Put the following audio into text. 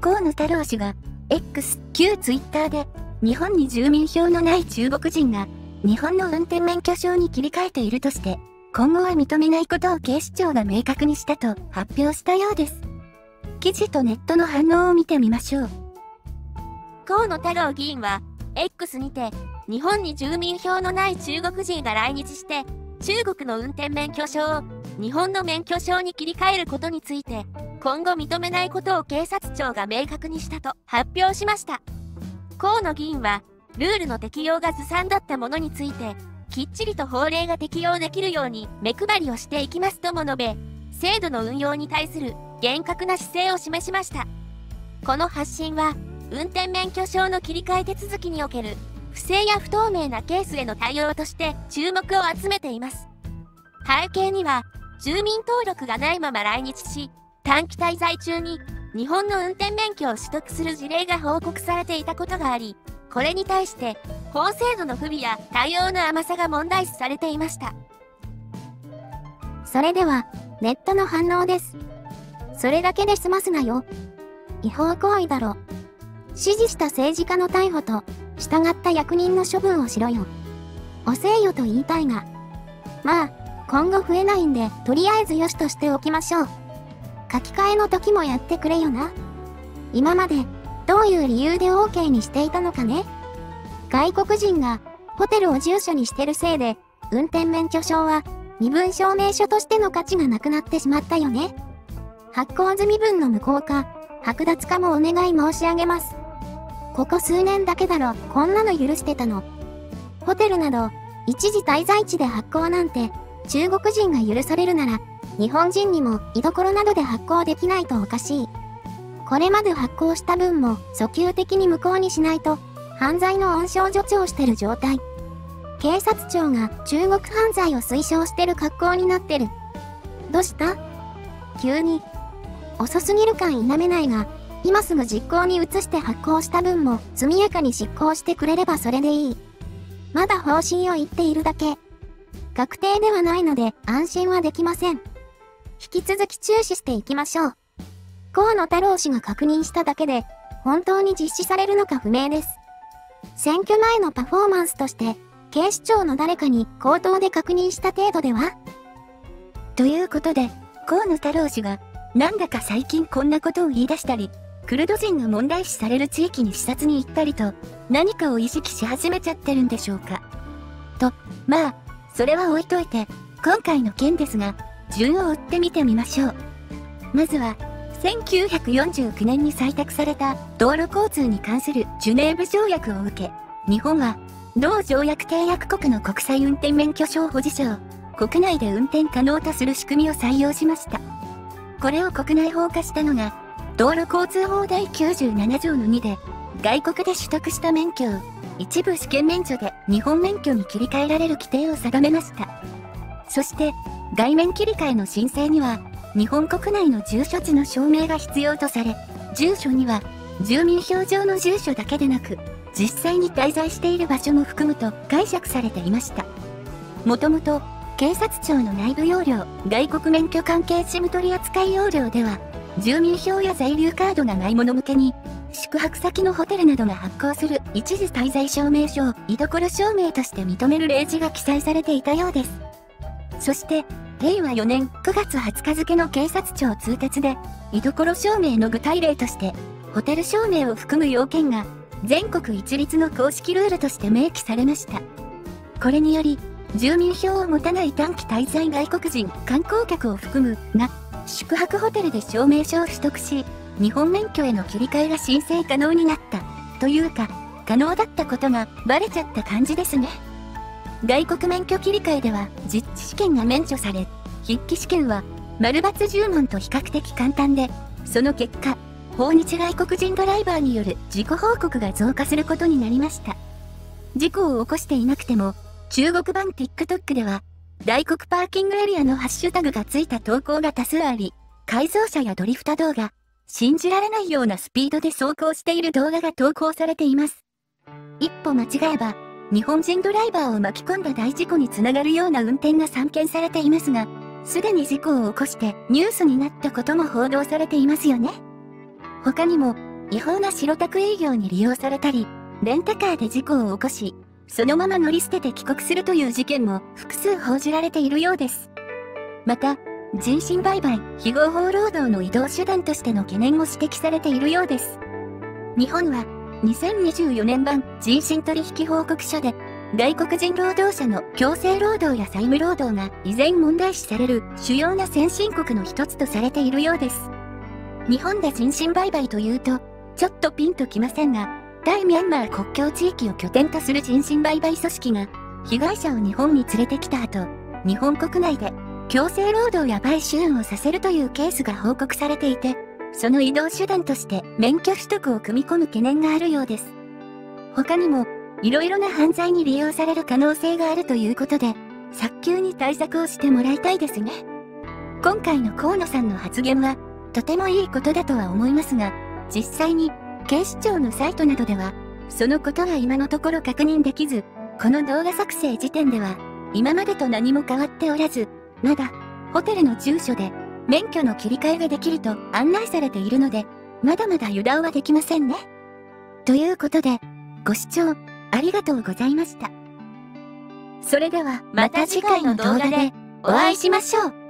河野太郎氏が X 旧ツイッターで日本に住民票のない中国人が日本の運転免許証に切り替えているとして今後は認めないことを警視庁が明確にしたと発表したようです。記事とネットの反応を見てみましょう。河野太郎議員は X にて日本に住民票のない中国人が来日して中国の運転免許証を日本の免許証に切り替えることについて今後認めないことを警察庁が明確にしたと発表しました。河野議員はルールの適用がずさんだったものについてきっちりと法令が適用できるように目配りをしていきますとも述べ、制度の運用に対する厳格な姿勢を示しました。この発信は運転免許証の切り替え手続きにおける不正や不透明なケースへの対応として注目を集めています。背景には住民登録がないまま来日し短期滞在中に日本の運転免許を取得する事例が報告されていたことがあり、これに対して法制度の不備や対応の甘さが問題視されていました。それではネットの反応です。それだけで済ますなよ。違法行為だろ。指示した政治家の逮捕と従った役人の処分をしろよ。遅えよと言いたいが、まあ今後増えないんでとりあえずよしとしておきましょう。書き換えの時もやってくれよな。今までどういう理由で OK にしていたのかね。外国人がホテルを住所にしてるせいで運転免許証は身分証明書としての価値がなくなってしまったよね。発行済み分の無効化、剥奪化もお願い申し上げます。ここ数年だけだろ、こんなの許してたの。ホテルなど一時滞在地で発行なんて中国人が許されるなら日本人にも居所などで発行できないとおかしい。これまで発行した分も訴求的に無効にしないと犯罪の温床助長してる状態。警察庁が中国犯罪を推奨してる格好になってる。どうした？急に。遅すぎる感否めないが、今すぐ実行に移して発行した分も速やかに執行してくれればそれでいい。まだ方針を言っているだけ。確定ではないので安心はできません。引き続き注視していきましょう。河野太郎氏が確認しただけで、本当に実施されるのか不明です。選挙前のパフォーマンスとして、警視庁の誰かに口頭で確認した程度では？ということで、河野太郎氏が、なんだか最近こんなことを言い出したり、クルド人が問題視される地域に視察に行ったりと、何かを意識し始めちゃってるんでしょうか。と、まあ、それは置いといて、今回の件ですが、順を追ってみてみましょう。まずは、1949年に採択された道路交通に関するジュネーブ条約を受け、日本は同条約締約国の国際運転免許証保持者を国内で運転可能とする仕組みを採用しました。これを国内法化したのが、道路交通法第97条の2で、外国で取得した免許を一部試験免除で日本免許に切り替えられる規定を定めました。そして、外面切り替えの申請には、日本国内の住所地の証明が必要とされ、住所には住民票上の住所だけでなく、実際に滞在している場所も含むと解釈されていました。もともと、警察庁の内部要領、外国免許関係事務取扱要領では、住民票や在留カードがない者向けに、宿泊先のホテルなどが発行する一時滞在証明書を居所証明として認める例示が記載されていたようです。そして、令和4年9月20日付の警察庁通達で、居所証明の具体例として、ホテル証明を含む要件が、全国一律の公式ルールとして明記されました。これにより、住民票を持たない短期滞在外国人、観光客を含むが、宿泊ホテルで証明書を取得し、日本免許への切り替えが申請可能になった、というか、可能だったことがバレちゃった感じですね。外国免許切り替えでは実地試験が免除され、筆記試験は丸×10問と比較的簡単で、その結果、訪日外国人ドライバーによる事故報告が増加することになりました。事故を起こしていなくても、中国版 TikTok では、大黒パーキングエリアのハッシュタグがついた投稿が多数あり、改造車やドリフト動画、信じられないようなスピードで走行している動画が投稿されています。一歩間違えば、日本人ドライバーを巻き込んだ大事故につながるような運転が散見されていますが、すでに事故を起こしてニュースになったことも報道されていますよね。他にも、違法な白タク営業に利用されたり、レンタカーで事故を起こし、そのまま乗り捨てて帰国するという事件も複数報じられているようです。また、人身売買、非合法労働の移動手段としての懸念も指摘されているようです。日本は、2024年版人身取引報告書で、外国人労働者の強制労働や債務労働が依然問題視される主要な先進国の一つとされているようです。日本で人身売買というと、ちょっとピンときませんが、対ミャンマー国境地域を拠点とする人身売買組織が、被害者を日本に連れてきた後、日本国内で強制労働や売春をさせるというケースが報告されていて、その移動手段として免許取得を組み込む懸念があるようです。他にも、いろいろな犯罪に利用される可能性があるということで、早急に対策をしてもらいたいですね。今回の河野さんの発言は、とてもいいことだとは思いますが、実際に警視庁のサイトなどでは、そのことが今のところ確認できず、この動画作成時点では、今までと何も変わっておらず、まだ、ホテルの住所で、免許の切り替えができると案内されているので、まだまだ油断はできませんね。ということで、ご視聴ありがとうございました。それではまた次回の動画でお会いしましょう。